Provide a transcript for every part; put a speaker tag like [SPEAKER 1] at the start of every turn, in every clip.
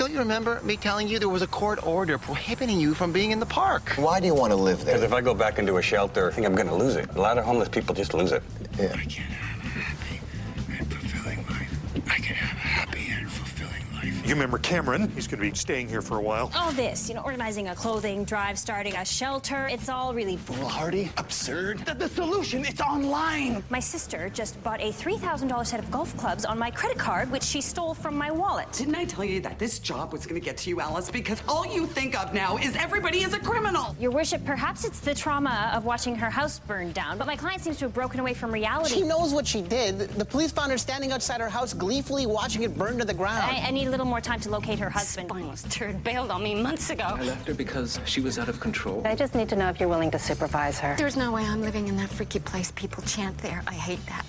[SPEAKER 1] don't you remember me telling you there was a court order prohibiting you from being in the park?
[SPEAKER 2] Why do you want to live there?
[SPEAKER 3] Because if I go back into a shelter, I think I'm going to lose it. A lot of homeless people just lose it.
[SPEAKER 2] Yeah.
[SPEAKER 1] I can't have a happy and fulfilling life. I can have a happy and fulfilling life.
[SPEAKER 4] You remember Cameron? He's going to be staying here for a while.
[SPEAKER 5] All this, organizing a clothing drive, starting a shelter, it's all really
[SPEAKER 1] Foolhardy, absurd. The solution, it's online.
[SPEAKER 5] My sister just bought a $3,000 set of golf clubs on my credit card, which she stole from my wallet.
[SPEAKER 6] Didn't I tell you that this job was going to get to you, Alice? Because all you think of now is everybody is a criminal.
[SPEAKER 5] Your worship, perhaps it's the trauma of watching her house burn down, but my client seems to have broken away from reality.
[SPEAKER 7] She knows what she did. The police found her standing outside her house, gleefully watching it burn to the ground.
[SPEAKER 5] I need a little more time to locate her husband.
[SPEAKER 6] Spineless turd bailed on me months ago.
[SPEAKER 8] I left her because she was out of control.
[SPEAKER 9] I just need to know if you're willing to supervise her.
[SPEAKER 10] There's no way I'm living in that freaky place people chant there. I hate that.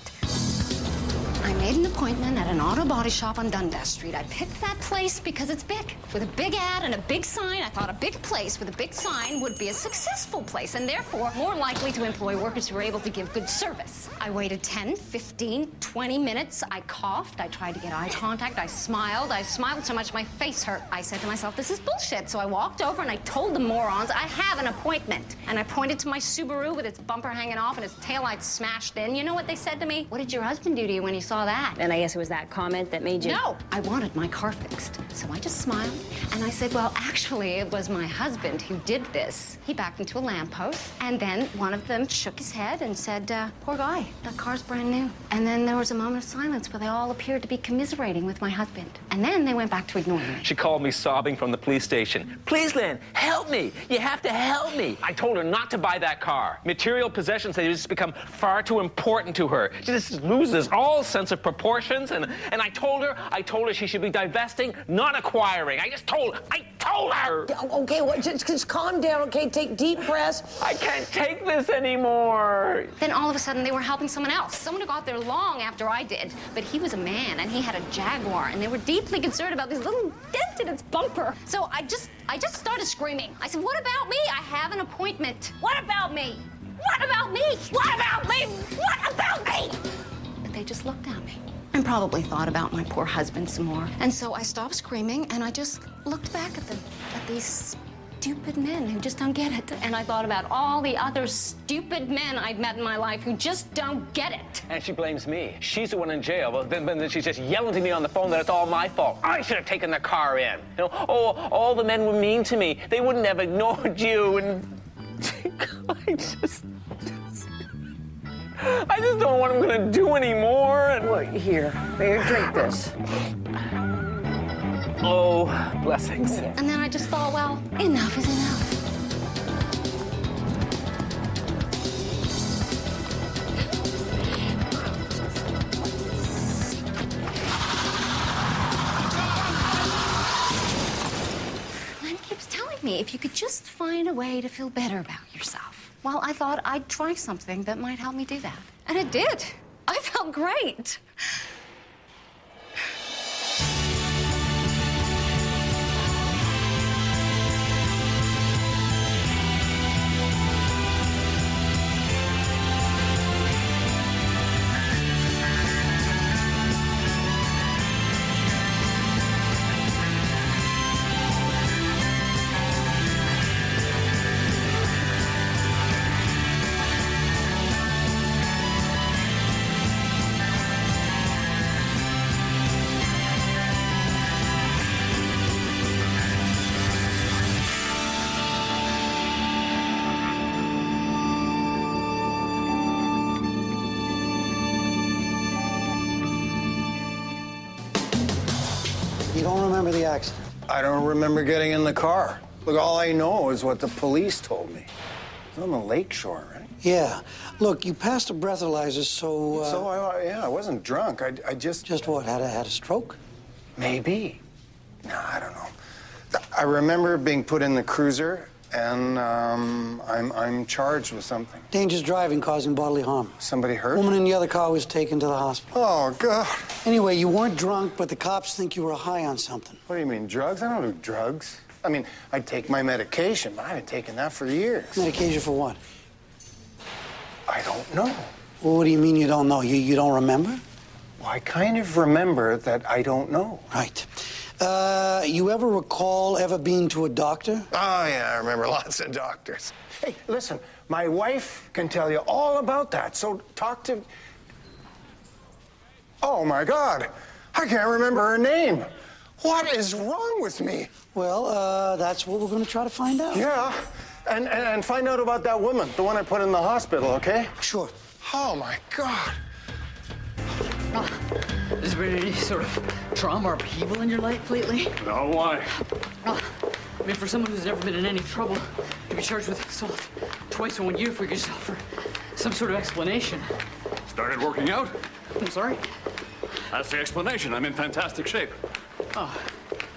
[SPEAKER 10] I made an appointment at an auto body shop on Dundas Street. I picked that place because it's big. With a big ad and a big sign, I thought a big place with a big sign would be a successful place and therefore more likely to employ workers who are able to give good service. I waited 10, 15, 20 minutes. I coughed. I tried to get eye contact. I smiled. I smiled so much my face hurt. I said to myself, this is bullshit. So I walked over and I told the morons I have an appointment. And I pointed to my Subaru with its bumper hanging off and its taillights smashed in. You know what they said to me? What did your husband do to you when he saw that?
[SPEAKER 5] And I guess it was that comment that made you...
[SPEAKER 10] No, I wanted my car fixed. So I just smiled, and I said, well, actually, it was my husband who did this. He backed into a lamppost, and then one of them shook his head and said, poor guy, that car's brand new. And then there was a moment of silence where they all appeared to be commiserating with my husband. And then they went back to ignoring me.
[SPEAKER 8] She called me sobbing from the police station. Please, Lynn, help me. You have to help me. I told her not to buy that car. Material possessions have just become far too important to her. She just loses all sense of proportions, and I told her she should be divesting, not acquiring. I told her.
[SPEAKER 11] Okay, well, just calm down, okay? Take deep breaths.
[SPEAKER 8] I can't take this anymore.
[SPEAKER 10] Then all of a sudden they were helping someone else, someone who got there long after I did. But he was a man and he had a Jaguar, and they were deeply concerned about this little dent in its bumper. So I just started screaming. I said, what about me? I have an appointment. What about me? What about me? What about me? What about me? But they just looked at me and probably thought about my poor husband some more. And so I stopped screaming and I just looked back at them, at these stupid men who just don't get it. And I thought about all the other stupid men I'd met in my life who just don't get it.
[SPEAKER 8] And she blames me. She's the one in jail, but then she's just yelling to me on the phone that it's all my fault. I should have taken the car in. Oh, all the men were mean to me. They wouldn't have ignored you, and I just don't know what I'm gonna do anymore. And
[SPEAKER 11] Well, here, drink this.
[SPEAKER 8] oh, blessings.
[SPEAKER 10] And then I just thought, well, enough is enough. Len keeps telling me if you could just find a way to feel better about yourself. Well, I thought I'd try something that might help me do that. And it did. I felt great.
[SPEAKER 7] You don't remember the accident?
[SPEAKER 2] I don't remember getting in the car. Look, all I know is what the police told me. It was on the lake shore, right?
[SPEAKER 7] Yeah. Look, you passed a breathalyzer, so...
[SPEAKER 2] I wasn't drunk. I just...
[SPEAKER 7] Just what, had a stroke?
[SPEAKER 2] Maybe. No, I don't know. I remember being put in the cruiser, and I'm charged with something.
[SPEAKER 7] Dangerous driving causing bodily harm.
[SPEAKER 2] Somebody hurt?
[SPEAKER 7] Woman in the other car was taken to the hospital.
[SPEAKER 2] Oh, God.
[SPEAKER 7] Anyway, you weren't drunk, but the cops think you were high on something.
[SPEAKER 2] What do you mean, drugs? I don't do drugs. I mean, I take my medication, but I haven't taken that for years.
[SPEAKER 7] Medication for what?
[SPEAKER 2] I don't know.
[SPEAKER 7] Well, what do you mean you don't know? You don't remember?
[SPEAKER 2] Well, I kind of remember that I don't know.
[SPEAKER 7] Right.
[SPEAKER 12] You ever recall ever being to a doctor?
[SPEAKER 2] Oh, yeah, I remember lots of doctors. Hey, listen, my wife can tell you all about that, so talk to... Oh, my God. I can't remember her name. What is wrong with me?
[SPEAKER 12] Well, that's what we're going to try to find out.
[SPEAKER 2] Yeah, and find out about that woman, the one I put in the hospital, okay?
[SPEAKER 12] Sure.
[SPEAKER 2] Oh, my God.
[SPEAKER 6] Has there been any sort of trauma or upheaval in your life lately?
[SPEAKER 4] No, why?
[SPEAKER 6] I mean, for someone who's never been in any trouble, to be charged with assault twice in 1 year for yourself for some sort of explanation.
[SPEAKER 4] Started working out?
[SPEAKER 6] I'm sorry?
[SPEAKER 4] That's the explanation. I'm in fantastic shape.
[SPEAKER 6] Oh,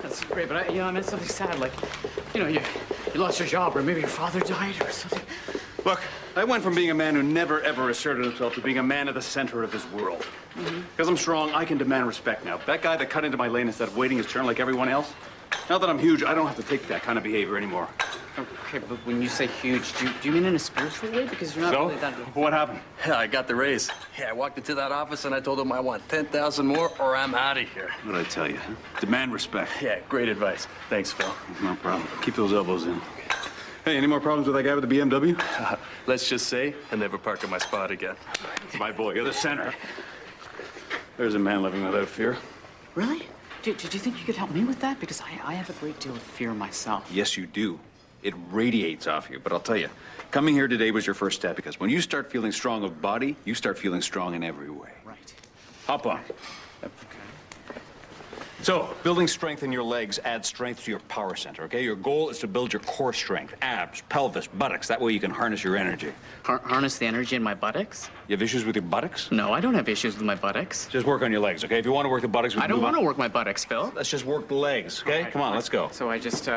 [SPEAKER 6] that's great, but I meant something sad, like, you lost your job, or maybe your father died, or something.
[SPEAKER 4] Look, I went from being a man who never, ever asserted himself to being a man at the center of his world. Because I'm strong, I can demand respect now. That guy that cut into my lane instead of waiting his turn like everyone else, now that I'm huge, I don't have to take that kind of behavior anymore.
[SPEAKER 6] Okay, but when you say huge, do you mean in a spiritual way? Because you're not really that...
[SPEAKER 4] What happened?
[SPEAKER 13] Yeah, I got the raise. Yeah, I walked into that office and I told them I want 10,000 more or I'm out of here.
[SPEAKER 4] What did I tell you? Demand respect.
[SPEAKER 13] Yeah, great advice. Thanks, Phil.
[SPEAKER 4] No problem. Keep those elbows in. Hey, any more problems with that guy with the BMW?
[SPEAKER 13] Let's just say I never park at my spot again.
[SPEAKER 4] My boy, you're the center. There's a man living without fear.
[SPEAKER 6] Really? Did you think you could help me with that? Because I have a great deal of fear myself.
[SPEAKER 4] Yes, you do. It radiates off you. But I'll tell you, coming here today was your first step, because when you start feeling strong of body, you start feeling strong in every way.
[SPEAKER 6] Right.
[SPEAKER 4] Hop on. So, building strength in your legs adds strength to your power center, okay? Your goal is to build your core strength, abs, pelvis, buttocks. That way you can harness your energy.
[SPEAKER 6] Harness the energy in my buttocks?
[SPEAKER 4] You have issues with your buttocks?
[SPEAKER 6] No, I don't have issues with my buttocks.
[SPEAKER 4] Just work on your legs, okay? If you want to work the buttocks,
[SPEAKER 6] I don't want to work my buttocks, Phil.
[SPEAKER 4] Let's just work the legs, okay? Come on, let's go.
[SPEAKER 6] So I just,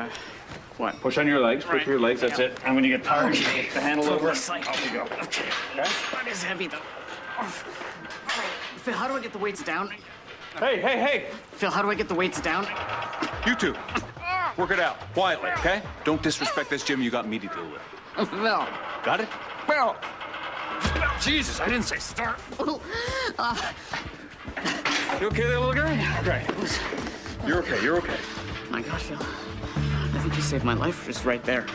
[SPEAKER 6] what?
[SPEAKER 4] Push on your legs, push your legs, that's it. And when you get tired, you take the handle over.
[SPEAKER 6] Off you go. Okay. That is heavy, though. All right. Phil, how do I get the weights down?
[SPEAKER 4] Hey!
[SPEAKER 6] Phil, how do I get the weights down?
[SPEAKER 4] You two, work it out, quietly, okay? Don't disrespect this gym, you got me to deal with.
[SPEAKER 6] Phil.
[SPEAKER 4] Got it?
[SPEAKER 6] Phil.
[SPEAKER 4] Jesus, I didn't say start. You okay there, little guy? Okay. You're okay.
[SPEAKER 6] My God, Phil. I think you saved my life just right there.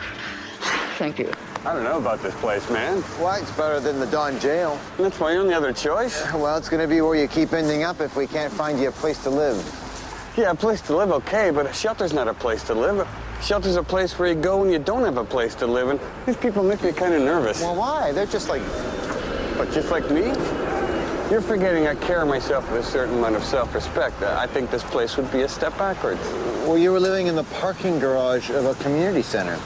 [SPEAKER 6] Thank you.
[SPEAKER 3] I don't know about this place, man.
[SPEAKER 14] Why? It's better than the Don jail.
[SPEAKER 3] That's my only other choice.
[SPEAKER 14] Well, it's going to be where you keep ending up if we can't find you a place to live.
[SPEAKER 3] Yeah, a place to live, okay, but a shelter's not a place to live. A shelter's a place where you go when you don't have a place to live, and these people make me kind of nervous.
[SPEAKER 14] Well, why? They're just like...
[SPEAKER 3] But just like me? You're forgetting I carry myself with a certain amount of self-respect. I think this place would be a step backwards.
[SPEAKER 14] Well, you were living in the parking garage of a community center.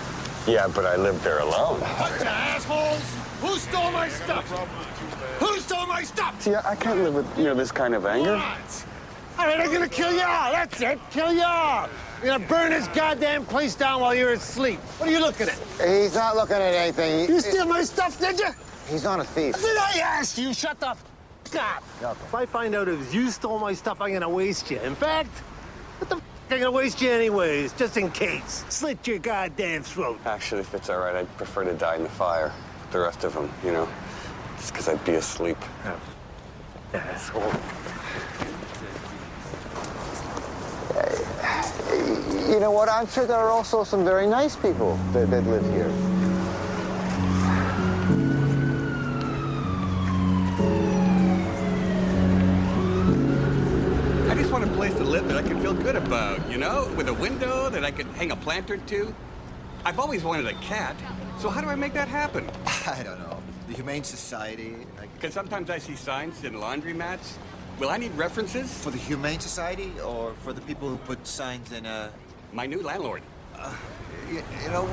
[SPEAKER 3] Yeah, but I lived there alone.
[SPEAKER 1] Assholes! Who stole my stuff? Who stole my stuff?
[SPEAKER 3] See, I can't live with, this kind of anger.
[SPEAKER 1] All right, I'm gonna kill you all. That's it. Kill you all. I'm gonna burn this goddamn place down while you're asleep. What are you looking at?
[SPEAKER 14] He's not looking at anything.
[SPEAKER 1] You steal my stuff, did you?
[SPEAKER 14] He's not a thief.
[SPEAKER 1] Did I ask you? Shut the f up. If I find out if you stole my stuff, I'm gonna waste you. In fact, what the f I'm gonna waste you anyways, just in case. Slit your goddamn throat.
[SPEAKER 3] Actually, if it's all right, I'd prefer to die in the fire with the rest of them, just because I'd be asleep.
[SPEAKER 1] Asshole.
[SPEAKER 14] You know what? I'm sure there are also some very nice people that live here.
[SPEAKER 15] I just want a place to live that I can feel good about, with a window that I could hang a plant or two. I've always wanted a cat, so how do I make that happen?
[SPEAKER 16] I don't know. The Humane Society?
[SPEAKER 15] Because sometimes I see signs in laundromats. Will I need references?
[SPEAKER 16] For the Humane Society or for the people who put signs in
[SPEAKER 15] My new landlord.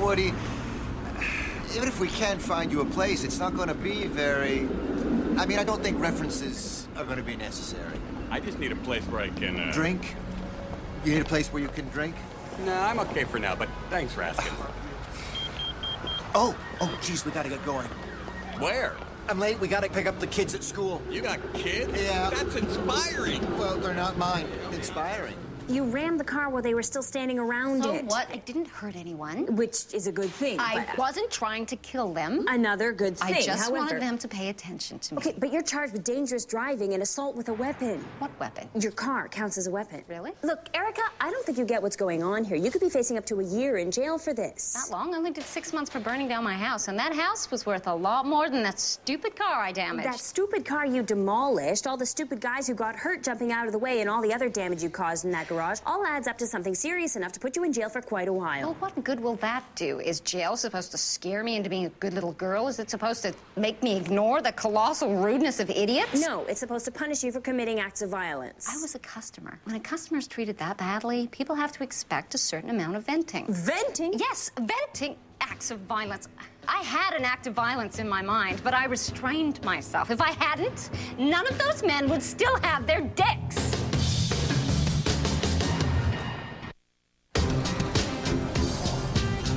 [SPEAKER 16] Woody, even if we can't find you a place, it's not going to be very... I don't think references are going to be necessary.
[SPEAKER 15] I just need a place where I can...
[SPEAKER 16] Drink? You need a place where you can drink?
[SPEAKER 15] No, I'm okay for now, but thanks for asking.
[SPEAKER 16] Oh, geez, we gotta get going.
[SPEAKER 15] Where?
[SPEAKER 16] I'm late. We gotta pick up the kids at school.
[SPEAKER 15] You got kids?
[SPEAKER 16] Yeah.
[SPEAKER 15] That's inspiring.
[SPEAKER 16] Well, they're not mine. Inspiring.
[SPEAKER 5] You rammed the car while they were still standing around it.
[SPEAKER 10] So what? I didn't hurt anyone.
[SPEAKER 5] Which is a good thing.
[SPEAKER 10] I wasn't trying to kill them.
[SPEAKER 5] Another good thing.
[SPEAKER 10] I just wanted them to pay attention to me.
[SPEAKER 5] Okay, but you're charged with dangerous driving and assault with a weapon.
[SPEAKER 10] What weapon?
[SPEAKER 5] Your car counts as a weapon.
[SPEAKER 10] Really?
[SPEAKER 5] Look, Erica, I don't think you get what's going on here. You could be facing up to a year in jail for this.
[SPEAKER 10] Not long. I only did 6 months for burning down my house, and that house was worth a lot more than that stupid car I damaged.
[SPEAKER 5] That stupid car you demolished, all the stupid guys who got hurt jumping out of the way, and all the other damage you caused in that garage, all adds up to something serious enough to put you in jail for quite a while.
[SPEAKER 10] Well, what good will that do? Is jail supposed to scare me into being a good little girl? Is it supposed to make me ignore the colossal rudeness of idiots?
[SPEAKER 5] No, it's supposed to punish you for committing acts of violence.
[SPEAKER 10] I was a customer. When a customer is treated that badly, people have to expect a certain amount of venting.
[SPEAKER 5] Venting?
[SPEAKER 10] Yes, venting. Acts of violence. I had an act of violence in my mind, but I restrained myself. If I hadn't, none of those men would still have their dicks.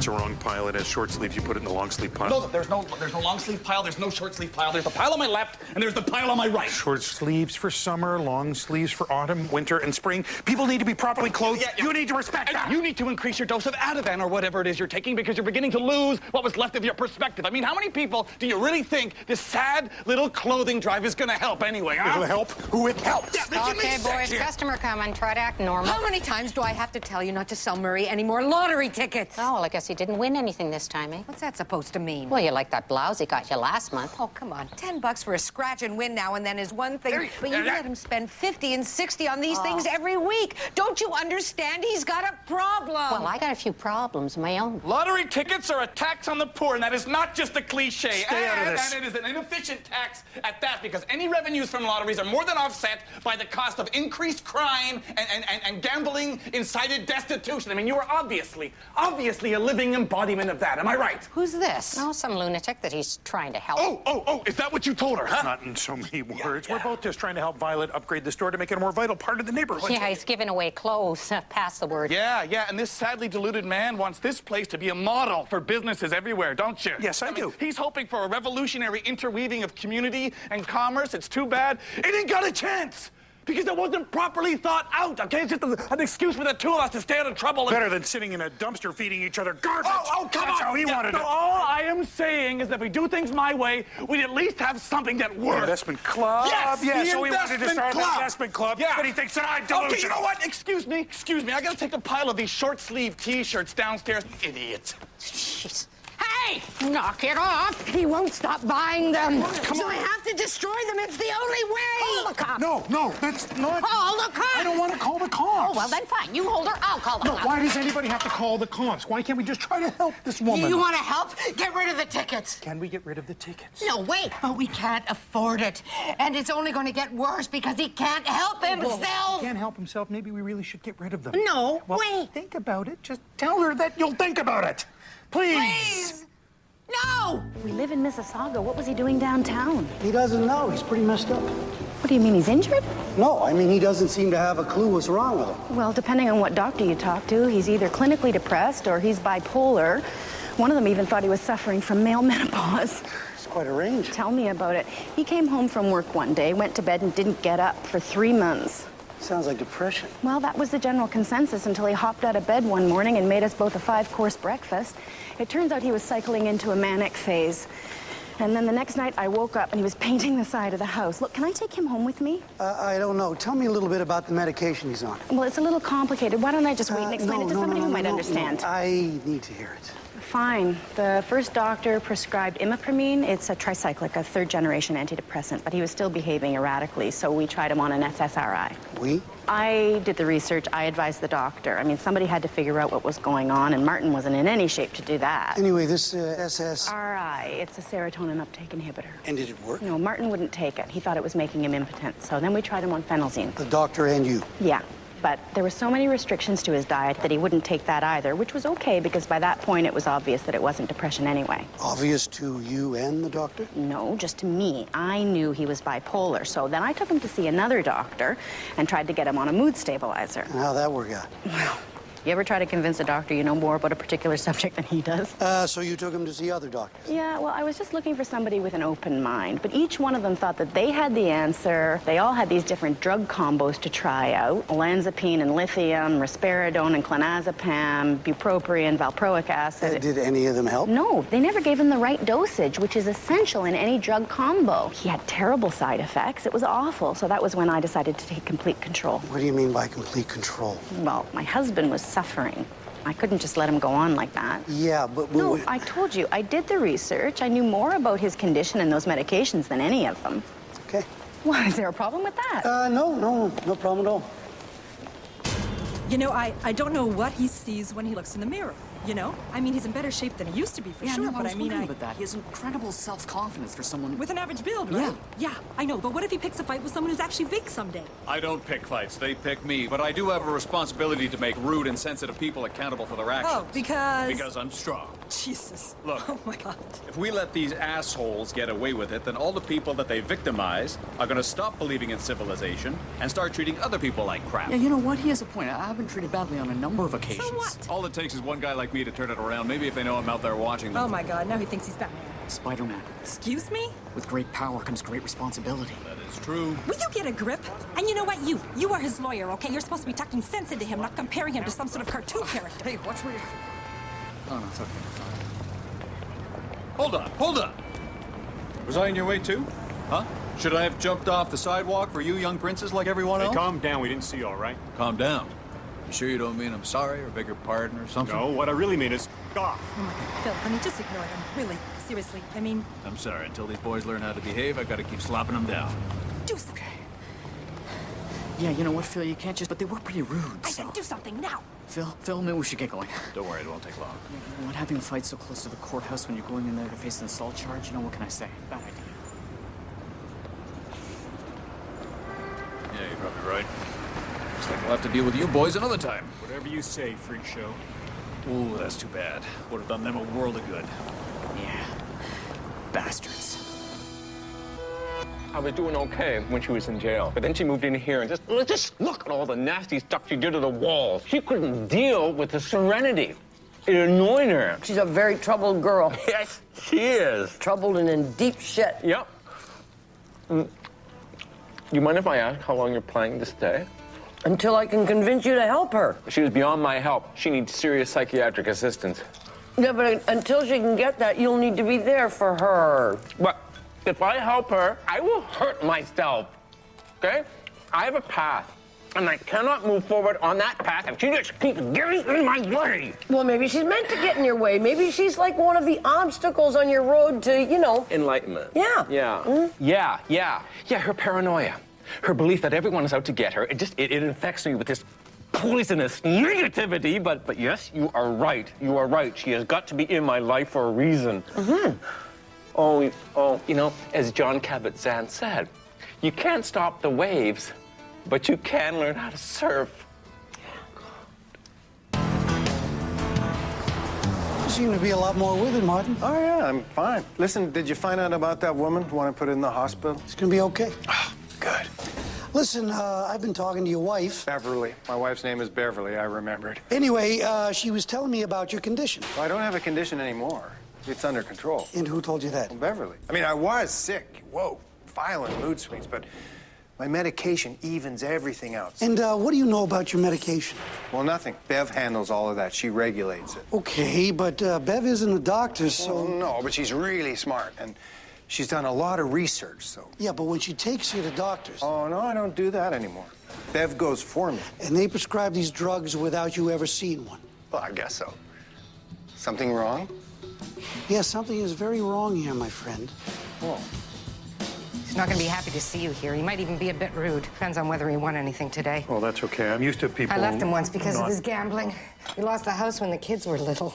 [SPEAKER 17] The wrong pile. It has short sleeves. You put it in the long sleeve pile.
[SPEAKER 15] No, there's no long sleeve pile. There's no short sleeve pile. There's the pile on my left, and there's the pile on my right.
[SPEAKER 17] Short sleeves for summer, long sleeves for autumn, winter, and spring. People need to be properly clothed.
[SPEAKER 15] Yeah.
[SPEAKER 17] You need to respect that.
[SPEAKER 15] You need to increase your dose of Ativan or whatever it is you're taking because you're beginning to lose what was left of your perspective. I mean, how many people do you really think this sad little clothing drive is going to help anyway? Huh?
[SPEAKER 17] It'll help who it helps.
[SPEAKER 15] Yeah,
[SPEAKER 10] Okay, boys, customer coming. Try to act normal.
[SPEAKER 11] How many times do I have to tell you not to sell Murray any more lottery tickets?
[SPEAKER 9] Oh, well, I guess he didn't win anything this time, eh?
[SPEAKER 11] What's that supposed to mean?
[SPEAKER 9] Well, you like that blouse he got you last month.
[SPEAKER 11] Oh, come on. $10 for a scratch and win now and then is one thing, but you let him spend 50 and 60 on these things every week. Don't you understand? He's got a problem.
[SPEAKER 9] Well, I got a few problems of my own.
[SPEAKER 15] Lottery tickets are a tax on the poor, and that is not just a cliche.
[SPEAKER 17] Stay out of this.
[SPEAKER 15] And it is an inefficient tax at that, because any revenues from lotteries are more than offset by the cost of increased crime and gambling incited destitution. I mean, you are obviously a living embodiment of that. Am I right?
[SPEAKER 11] Who's this?
[SPEAKER 9] Oh, some lunatic that he's trying to help.
[SPEAKER 15] Oh, is that what you told her, huh?
[SPEAKER 17] Not in so many words. We're both just trying to help Violet upgrade the store to make it a more vital part of the neighborhood.
[SPEAKER 9] Yeah, he's giving away clothes. Pass the word.
[SPEAKER 15] Yeah, and this sadly deluded man wants this place to be a model for businesses everywhere, don't you?
[SPEAKER 17] Yes, I do.
[SPEAKER 15] He's hoping for a revolutionary interweaving of community and commerce. It's too bad it ain't got a chance. Because it wasn't properly thought out, okay? It's just an excuse for the two of us to stay out of trouble.
[SPEAKER 17] Better than sitting in a dumpster feeding each other garbage.
[SPEAKER 15] Oh, come on.
[SPEAKER 17] That's how he wanted it.
[SPEAKER 15] All I am saying is that if we do things my way, we'd at least have something that works.
[SPEAKER 17] Investment club?
[SPEAKER 15] Yes,
[SPEAKER 17] Yeah,
[SPEAKER 15] the
[SPEAKER 17] so we wanted to start an investment club.
[SPEAKER 15] Yeah.
[SPEAKER 17] But he thinks that I'm delusional.
[SPEAKER 15] Okay, you know what? Excuse me. I gotta take the pile of these short-sleeve T-shirts downstairs. Idiot.
[SPEAKER 11] Jeez. Hey! Knock it off! He won't stop buying them. Come on. I have to destroy them. It's the only way.
[SPEAKER 9] Call the cops.
[SPEAKER 17] No, that's not...
[SPEAKER 11] Call the cops.
[SPEAKER 17] I don't want to call the cops.
[SPEAKER 9] Oh, well, then fine. You hold her. I'll call the cops.
[SPEAKER 17] Why does anybody have to call the cops? Why can't we just try to help this woman?
[SPEAKER 11] You want to help? Get rid of the tickets.
[SPEAKER 17] Can we get rid of the tickets?
[SPEAKER 11] No, wait. But we can't afford it. And it's only going to get worse because he can't help himself.
[SPEAKER 17] He can't help himself. Maybe we really should get rid of them.
[SPEAKER 11] No,
[SPEAKER 17] well,
[SPEAKER 11] wait.
[SPEAKER 17] Think about it. Just tell her that you'll think about it.
[SPEAKER 11] Please. No!
[SPEAKER 5] We live in Mississauga. What was he doing downtown?
[SPEAKER 12] He doesn't know. He's pretty messed up.
[SPEAKER 5] What do you mean, he's injured?
[SPEAKER 12] No, I mean, he doesn't seem to have a clue what's wrong with him.
[SPEAKER 5] Well, depending on what doctor you talk to, he's either clinically depressed or he's bipolar. One of them even thought he was suffering from male menopause.
[SPEAKER 12] It's quite a range.
[SPEAKER 5] Tell me about it. He came home from work one day, went to bed and didn't get up for 3 months.
[SPEAKER 12] Sounds like depression.
[SPEAKER 5] Well, that was the general consensus until he hopped out of bed one morning and made us both a 5-course breakfast. It turns out he was cycling into a manic phase. And then the next night I woke up and he was painting the side of the house. Look, can I take him home with me?
[SPEAKER 12] I don't know. Tell me a little bit about the medication he's on.
[SPEAKER 5] Well, it's a little complicated. Why don't I just wait and explain it to somebody who might understand?
[SPEAKER 12] No, I need to hear it.
[SPEAKER 5] Fine. The first doctor prescribed imipramine. It's a tricyclic, a third-generation antidepressant, but he was still behaving erratically, so we tried him on an SSRI.
[SPEAKER 12] We?
[SPEAKER 5] I did the research. I advised the doctor. I mean, somebody had to figure out what was going on, and Martin wasn't in any shape to do that.
[SPEAKER 12] Anyway, this SS...
[SPEAKER 5] RI, it's a serotonin uptake inhibitor.
[SPEAKER 12] And did it work?
[SPEAKER 5] No, Martin wouldn't take it. He thought it was making him impotent. So then we tried him on phenelzine.
[SPEAKER 12] The doctor and you?
[SPEAKER 5] Yeah. But there were so many restrictions to his diet that he wouldn't take that either, which was okay because by that point it was obvious that it wasn't depression anyway.
[SPEAKER 12] Obvious to you and the doctor?
[SPEAKER 5] No, just to me. I knew he was bipolar, so then I took him to see another doctor and tried to get him on a mood stabilizer.
[SPEAKER 12] And how'd that work out?
[SPEAKER 5] Well, You ever try to convince a doctor you know more about a particular subject than he does?
[SPEAKER 12] So you took him to see other doctors?
[SPEAKER 5] Yeah, well, I was just looking for somebody with an open mind. But each one of them thought that they had the answer. They all had these different drug combos to try out. Olanzapine and lithium, risperidone and clonazepam, bupropion, valproic acid.
[SPEAKER 12] Did any of them help?
[SPEAKER 5] No, they never gave him the right dosage, which is essential in any drug combo. He had terrible side effects. It was awful. So that was when I decided to take complete control.
[SPEAKER 12] What do you mean by complete control?
[SPEAKER 5] Well, my husband was suffering. I couldn't just let him go on like that.
[SPEAKER 12] Yeah, but...
[SPEAKER 5] No, I told you, I did the research. I knew more about his condition and those medications than any of them.
[SPEAKER 12] Okay.
[SPEAKER 5] Why, is there a problem with that?
[SPEAKER 12] No problem at all.
[SPEAKER 18] You know, I don't know what he sees when he looks in the mirror, you know? I mean, he's in better shape than he used to be, for sure,
[SPEAKER 6] no,
[SPEAKER 18] but I mean,
[SPEAKER 6] about that. He has incredible self-confidence for someone...
[SPEAKER 18] With an average build, right? Yeah, I know, but what if he picks a fight with someone who's actually big someday?
[SPEAKER 4] I don't pick fights, they pick me. But I do have a responsibility to make rude and sensitive people accountable for their actions.
[SPEAKER 18] Oh, because...
[SPEAKER 4] Because I'm strong.
[SPEAKER 18] Jesus.
[SPEAKER 4] Look.
[SPEAKER 18] Oh, my God.
[SPEAKER 4] If we let these assholes get away with it, then all the people that they victimize are gonna stop believing in civilization and start treating other people like crap.
[SPEAKER 6] Yeah, you know what? He has a point. I've been treated badly on a number of occasions.
[SPEAKER 18] So what?
[SPEAKER 4] All it takes is one guy like me to turn it around. Maybe if they know I'm out there watching them.
[SPEAKER 18] Oh, my God, now he thinks he's Batman.
[SPEAKER 6] Spider-Man.
[SPEAKER 18] Excuse me?
[SPEAKER 6] With great power comes great responsibility.
[SPEAKER 4] That is true.
[SPEAKER 18] Will you get a grip? And you know what? You are his lawyer, okay? You're supposed to be tucking sense into him, not comparing him to some sort of cartoon character.
[SPEAKER 6] Hey, watch where you're... Oh, no, it's okay. It's fine.
[SPEAKER 4] Hold on. Was I in your way too? Huh? Should I have jumped off the sidewalk for you young princes like everyone else?
[SPEAKER 19] Hey, calm down. We didn't see you, all right?
[SPEAKER 4] Calm down. You sure you don't mean I'm sorry or beg your pardon or something?
[SPEAKER 19] No, what I really mean is off.
[SPEAKER 18] Oh, my God, Phil, honey, just ignore them. Really, seriously. I mean...
[SPEAKER 4] I'm sorry. Until these boys learn how to behave, I've got to keep slopping them down.
[SPEAKER 18] Do something.
[SPEAKER 6] Yeah, you know what, Phil? You can't just... But they were pretty rude,
[SPEAKER 18] I said do something now.
[SPEAKER 6] Phil, maybe we should get going.
[SPEAKER 4] Don't worry, it won't take long.
[SPEAKER 6] You know what, having a fight so close to the courthouse when you're going in there to face an assault charge, you know, what can I say? Bad idea.
[SPEAKER 4] Yeah, you're probably right. Looks like we'll have to deal with you boys another time.
[SPEAKER 19] Whatever you say, freak show.
[SPEAKER 4] Ooh, that's too bad. Would have done them a world of good.
[SPEAKER 6] Yeah. Bastards.
[SPEAKER 8] I was doing okay when she was in jail. But then she moved in here and just look at all the nasty stuff she did to the walls. She couldn't deal with the serenity. It annoyed her.
[SPEAKER 20] She's a very troubled girl.
[SPEAKER 8] Yes, she is.
[SPEAKER 20] Troubled and in deep shit.
[SPEAKER 8] Yep. You mind if I ask how long you're planning to stay?
[SPEAKER 20] Until I can convince you to help her.
[SPEAKER 8] She was beyond my help. She needs serious psychiatric assistance.
[SPEAKER 20] Yeah, but until she can get that, you'll need to be there for her.
[SPEAKER 8] But if I help her, I will hurt myself, okay? I have a path, and I cannot move forward on that path if she just keeps getting in my way.
[SPEAKER 20] Well, maybe she's meant to get in your way. Maybe she's like one of the obstacles on your road to, you know...
[SPEAKER 8] Enlightenment.
[SPEAKER 20] Yeah.
[SPEAKER 8] Yeah.
[SPEAKER 20] Mm-hmm.
[SPEAKER 8] Yeah, her paranoia. Her belief that everyone is out to get her. It infects me with this poisonous negativity, but yes, you are right. You are right. She has got to be in my life for a reason.
[SPEAKER 20] Mm-hmm.
[SPEAKER 8] Oh, you know, as John Kabat-Zinn said, you can't stop the waves, but you can learn how to surf.
[SPEAKER 12] You seem to be a lot more with it, Martin.
[SPEAKER 2] Oh, yeah, I'm fine. Listen, did you find out about that woman who want to put in the hospital?
[SPEAKER 12] It's gonna be okay.
[SPEAKER 2] Oh, good.
[SPEAKER 12] Listen, I've been talking to your wife.
[SPEAKER 2] Beverly. My wife's name is Beverly, I remembered.
[SPEAKER 12] Anyway, she was telling me about your condition.
[SPEAKER 2] Well, I don't have a condition anymore. It's under control.
[SPEAKER 12] And who told you that?
[SPEAKER 2] Well, Beverly. I mean, I was sick. Whoa, violent mood swings, but my medication evens everything out.
[SPEAKER 12] And what do you know about your medication?
[SPEAKER 2] Well, nothing. Bev handles all of that. She regulates it.
[SPEAKER 12] Okay, but Bev isn't a doctor, so...
[SPEAKER 2] Well, no, but she's really smart, and she's done a lot of research, so...
[SPEAKER 12] Yeah, but when she takes you to doctors...
[SPEAKER 2] Oh, no, I don't do that anymore. Bev goes for me.
[SPEAKER 12] And they prescribe these drugs without you ever seeing one?
[SPEAKER 2] Well, I guess so. Something wrong?
[SPEAKER 12] Yeah, something is very wrong here, my friend.
[SPEAKER 2] Whoa.
[SPEAKER 11] He's not going to be happy to see you here. He might even be a bit rude. Depends on whether he won anything today.
[SPEAKER 17] Well, that's okay. I'm used to people...
[SPEAKER 11] I left him once because of his gambling. He lost the house when the kids were little.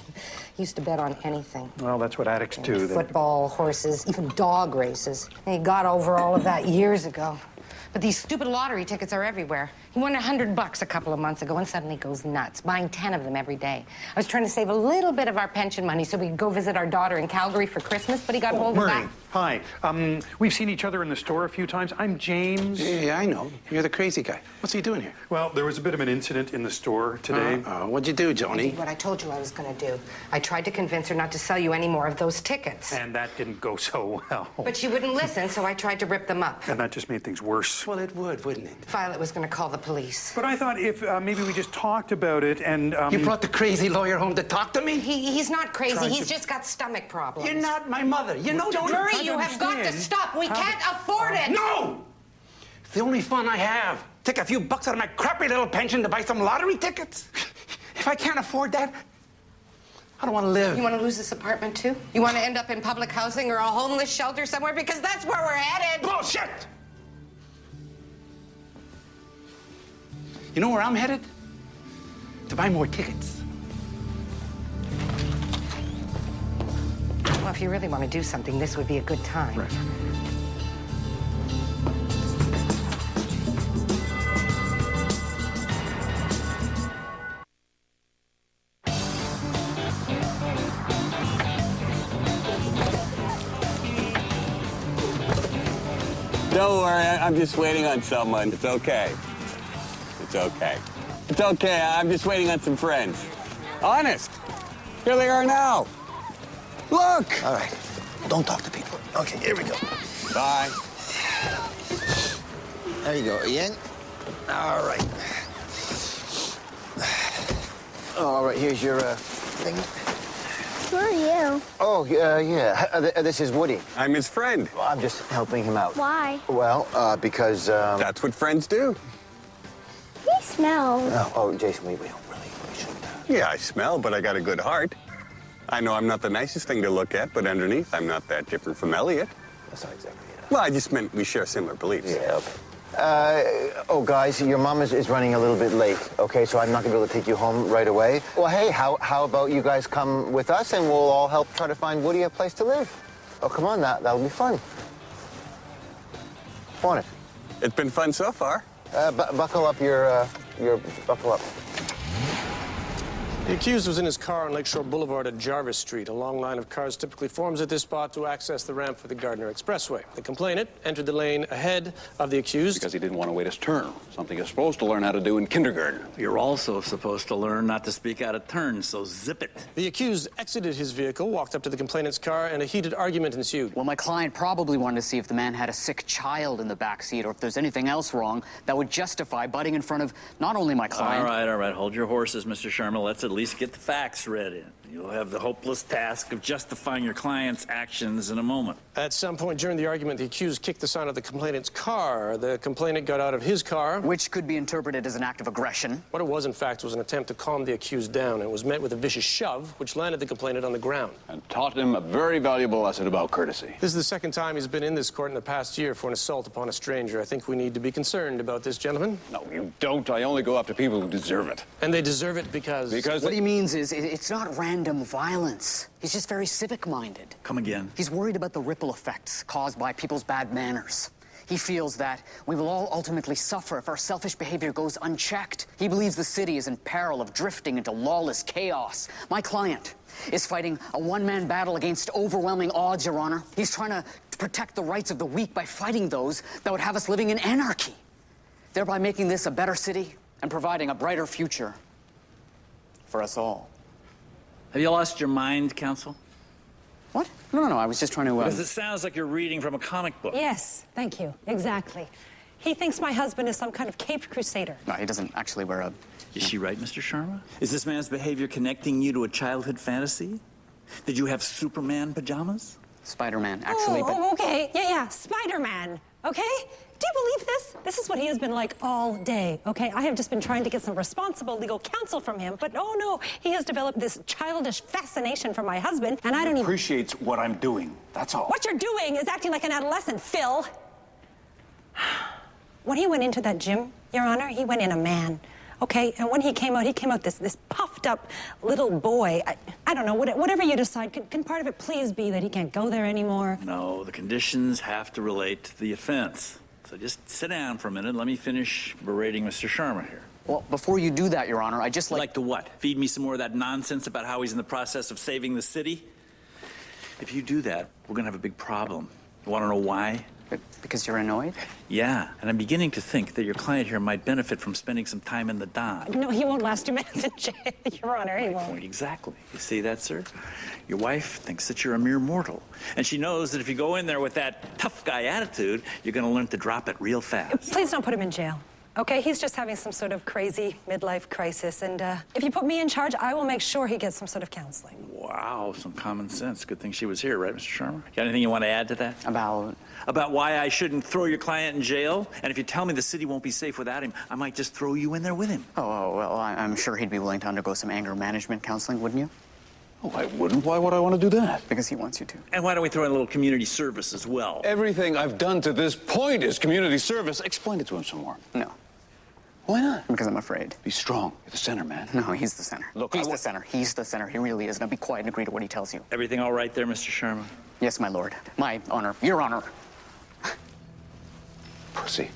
[SPEAKER 11] He used to bet on anything.
[SPEAKER 17] Well, that's what addicts do.
[SPEAKER 11] Football, horses, even dog races. And he got over all of that years ago. But these stupid lottery tickets are everywhere. He won $100 a couple of months ago and suddenly goes nuts, buying 10 of them every day. I was trying to save a little bit of our pension money so we could go visit our daughter in Calgary for Christmas, but he got hold of that.
[SPEAKER 17] Hi. We've seen each other in the store a few times. I'm James.
[SPEAKER 21] Yeah, I know. You're the crazy guy. What's he doing here?
[SPEAKER 17] Well, there was a bit of an incident in the store today.
[SPEAKER 21] What'd you do, Joni?
[SPEAKER 11] I did what I told you I was going to do. I tried to convince her not to sell you any more of those tickets.
[SPEAKER 17] And that didn't go so well.
[SPEAKER 11] But she wouldn't listen, so I tried to rip them up.
[SPEAKER 17] And that just made things worse.
[SPEAKER 21] Well, it would, wouldn't it?
[SPEAKER 11] Violet was going to call the police.
[SPEAKER 17] But I thought if maybe we just talked about it and...
[SPEAKER 21] You brought the crazy lawyer home to talk to me?
[SPEAKER 11] He's not crazy. He's just got stomach problems.
[SPEAKER 21] You're not my mother. You know that.
[SPEAKER 11] Murray, you have got to stop. We can't afford it.
[SPEAKER 21] No! It's the only fun I have. Take a few bucks out of my crappy little pension to buy some lottery tickets. If I can't afford that, I don't want to live.
[SPEAKER 11] You want to lose this apartment, too? You want to end up in public housing or a homeless shelter somewhere? Because that's where we're headed.
[SPEAKER 21] Bullshit! You know where I'm headed? To buy more tickets.
[SPEAKER 11] Well, if you really want to do something, this would be a good time.
[SPEAKER 17] Right.
[SPEAKER 3] Don't worry, I'm just waiting on someone. It's okay. It's okay. It's okay, I'm just waiting on some friends. Honest. Here they are now. Look!
[SPEAKER 1] All right. Don't talk to people. Okay, here we go.
[SPEAKER 3] Bye.
[SPEAKER 1] There you go, Ian. All right. All right, here's your thing.
[SPEAKER 22] Who are you?
[SPEAKER 14] Oh, yeah. This is Woody.
[SPEAKER 3] I'm his friend.
[SPEAKER 14] Well, I'm just helping him out.
[SPEAKER 22] Why?
[SPEAKER 14] Well, because,
[SPEAKER 3] That's what friends do.
[SPEAKER 22] He smells.
[SPEAKER 14] Oh, Jason, we shouldn't.
[SPEAKER 3] Yeah, I smell, but I got a good heart. I know I'm not the nicest thing to look at, but underneath, I'm not that different from Elliot.
[SPEAKER 14] That's not exactly it.
[SPEAKER 3] Well, I just meant we share similar beliefs.
[SPEAKER 14] Yeah, okay. Oh, guys, your mom is running a little bit late, okay? So I'm not gonna be able to take you home right away. Well, hey, how about you guys come with us and we'll all help try to find Woody a place to live? Oh, come on, that'll be fun. Want it?
[SPEAKER 3] It's been fun so far.
[SPEAKER 14] Buckle up your buckle up.
[SPEAKER 23] The accused was in his car on Lakeshore Boulevard at Jarvis Street. A long line of cars typically forms at this spot to access the ramp for the Gardner Expressway. The complainant entered the lane ahead of the accused.
[SPEAKER 4] Because he didn't want to wait his turn, something you're supposed to learn how to do in kindergarten.
[SPEAKER 24] You're also supposed to learn not to speak out of turn, so zip it.
[SPEAKER 23] The accused exited his vehicle, walked up to the complainant's car, and a heated argument ensued.
[SPEAKER 6] Well, my client probably wanted to see if the man had a sick child in the back seat or if there's anything else wrong that would justify butting in front of not only my client...
[SPEAKER 24] All right. Hold your horses, Mr. Sharma. Let's at least get the facts read in. You'll have the hopeless task of justifying your client's actions in a moment.
[SPEAKER 23] At some point during the argument, the accused kicked the sign of the complainant's car. The complainant got out of his car.
[SPEAKER 6] Which could be interpreted as an act of aggression.
[SPEAKER 23] What it was, in fact, was an attempt to calm the accused down. It was met with a vicious shove, which landed the complainant on the ground.
[SPEAKER 4] And taught him a very valuable lesson about courtesy.
[SPEAKER 23] This is the second time he's been in this court in the past year for an assault upon a stranger. I think we need to be concerned about this gentleman.
[SPEAKER 4] No, you don't. I only go after people who deserve it.
[SPEAKER 23] And they deserve it because...
[SPEAKER 6] What he means is it's not random violence. He's just very civic-minded.
[SPEAKER 24] Come again.
[SPEAKER 6] He's worried about the ripple effects caused by people's bad manners. He feels that we will all ultimately suffer if our selfish behavior goes unchecked. He believes the city is in peril of drifting into lawless chaos. My client is fighting a one-man battle against overwhelming odds, Your Honor. He's trying to protect the rights of the weak by fighting those that would have us living in anarchy, thereby making this a better city and providing a brighter future for us all.
[SPEAKER 24] Have you lost your mind, counsel?
[SPEAKER 6] What? No, I was just trying to...
[SPEAKER 24] Because it sounds like you're reading from a comic book.
[SPEAKER 18] Yes, thank you. Exactly. He thinks my husband is some kind of caped crusader.
[SPEAKER 6] No, he doesn't actually wear a...
[SPEAKER 24] Is she right, Mr. Sharma? Is this man's behavior connecting you to a childhood fantasy? Did you have Superman pajamas?
[SPEAKER 6] Spider-Man, actually, but...
[SPEAKER 18] Oh, okay. Yeah, Spider-Man. Okay? Do you believe this? This is what he has been like all day, okay? I have just been trying to get some responsible legal counsel from him, but oh no, he has developed this childish fascination for my husband, and I don't even...
[SPEAKER 4] Appreciates what I'm doing, that's all.
[SPEAKER 18] What you're doing is acting like an adolescent, Phil. When he went into that gym, Your Honor, he went in a man. Okay, and when he came out this puffed up little boy. I don't know, whatever you decide, can part of it please be that he can't go there anymore?
[SPEAKER 24] No, the conditions have to relate to the offense. So just sit down for a minute. Let me finish berating Mr. Sharma here.
[SPEAKER 6] Well, before you do that, Your Honor, I just
[SPEAKER 24] Like to what? Feed me some more of that nonsense about how he's in the process of saving the city? If you do that, we're going to have a big problem. You want to know why?
[SPEAKER 6] Because you're annoyed?
[SPEAKER 24] Yeah, and I'm beginning to think that your client here might benefit from spending some time in the Don.
[SPEAKER 18] No, he won't last 2 minutes in jail, Your Honor, he won't.
[SPEAKER 24] Exactly. You see that, sir? Your wife thinks that you're a mere mortal. And she knows that if you go in there with that tough guy attitude, you're going to learn to drop it real fast.
[SPEAKER 18] Please don't put him in jail. Okay, he's just having some sort of crazy midlife crisis, and if you put me in charge, I will make sure he gets some sort of counseling.
[SPEAKER 24] Wow, some common sense. Good thing she was here, right, Mr. Sharma? Got anything you want to add to that?
[SPEAKER 6] About
[SPEAKER 24] why I shouldn't throw your client in jail? And if you tell me the city won't be safe without him, I might just throw you in there with him.
[SPEAKER 6] Oh, well, I'm sure he'd be willing to undergo some anger management counseling, wouldn't you?
[SPEAKER 24] Oh, I wouldn't. Why would I want to do that?
[SPEAKER 6] Because he wants you to.
[SPEAKER 24] And why don't we throw in a little community service as well?
[SPEAKER 7] Everything I've done to this point is community service. Explain it to him some more.
[SPEAKER 6] No.
[SPEAKER 7] Why not?
[SPEAKER 6] Because I'm afraid.
[SPEAKER 7] Be strong. You're the center, man.
[SPEAKER 6] No, he's the center.
[SPEAKER 7] Look,
[SPEAKER 6] he's the center. He's the center. He really is. Now be quiet and agree to what he tells you.
[SPEAKER 24] Everything all right there, Mr. Sharma?
[SPEAKER 6] Yes, my lord. My honor. Your honor.
[SPEAKER 7] Pussy.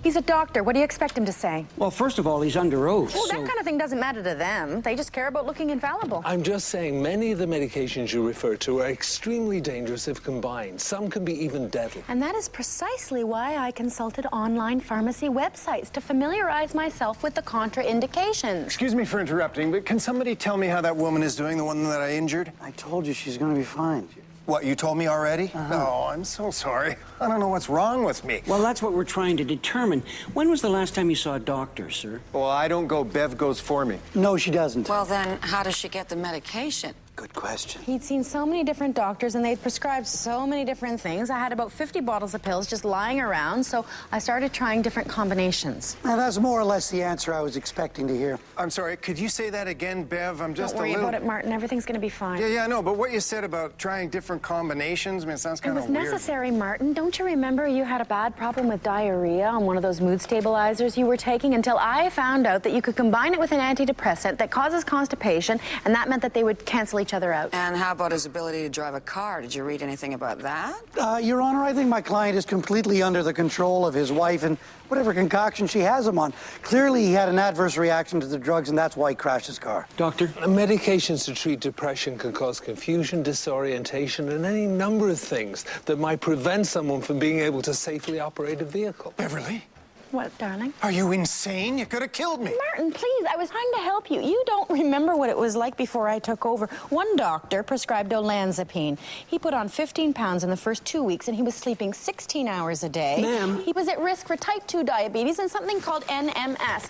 [SPEAKER 5] He's a doctor. What do you expect him to say?
[SPEAKER 10] Well, first of all, he's under oath.
[SPEAKER 5] Well, that kind of thing doesn't matter to them. They just care about looking infallible.
[SPEAKER 23] I'm just saying many of the medications you refer to are extremely dangerous if combined. Some can be even deadly.
[SPEAKER 5] And that is precisely why I consulted online pharmacy websites to familiarize myself with the contraindications.
[SPEAKER 2] Excuse me for interrupting, but can somebody tell me how that woman is doing, the one that I injured?
[SPEAKER 12] I told you she's going to be fine.
[SPEAKER 2] What, you told me already? Oh, I'm so sorry. I don't know what's wrong with me.
[SPEAKER 10] Well, that's what we're trying to determine. When was the last time you saw a doctor, sir?
[SPEAKER 2] Well, I don't go. Bev goes for me.
[SPEAKER 12] No, she doesn't.
[SPEAKER 13] Well, then, how does she get the medication?
[SPEAKER 12] Good question.
[SPEAKER 5] He'd seen so many different doctors, and they'd prescribed so many different things. I had about 50 bottles of pills just lying around, so I started trying different combinations.
[SPEAKER 12] Now, that's more or less the answer I was expecting to hear.
[SPEAKER 2] I'm sorry, could you say that again, Bev? I'm just
[SPEAKER 5] Don't worry
[SPEAKER 2] a little...
[SPEAKER 5] about it, Martin. Everything's going to be fine.
[SPEAKER 2] Yeah, I know, but what you said about trying different combinations, I mean, it sounds kind of weird.
[SPEAKER 5] It was necessary, Martin. Don't you remember you had a bad problem with diarrhea on one of those mood stabilizers you were taking until I found out that you could combine it with an antidepressant that causes constipation, and that meant that they would cancel each other out.
[SPEAKER 13] And how about his ability to drive a car? Did you read anything about that?
[SPEAKER 12] Your Honor, I think my client is completely under the control of his wife and whatever concoction she has him on. Clearly, he had an adverse reaction to the drugs, and that's why he crashed his car.
[SPEAKER 23] Doctor? Medications to treat depression can cause confusion, disorientation, and any number of things that might prevent someone from being able to safely operate a vehicle.
[SPEAKER 2] Beverly?
[SPEAKER 5] What, darling?
[SPEAKER 2] Are you insane? You could have killed me.
[SPEAKER 5] Martin, please, I was trying to help you. You don't remember what it was like before I took over. One doctor prescribed olanzapine. He put on 15 pounds in the first 2 weeks, and he was sleeping 16 hours a day.
[SPEAKER 10] Ma'am.
[SPEAKER 5] He was at risk for type 2 diabetes and something called NMS.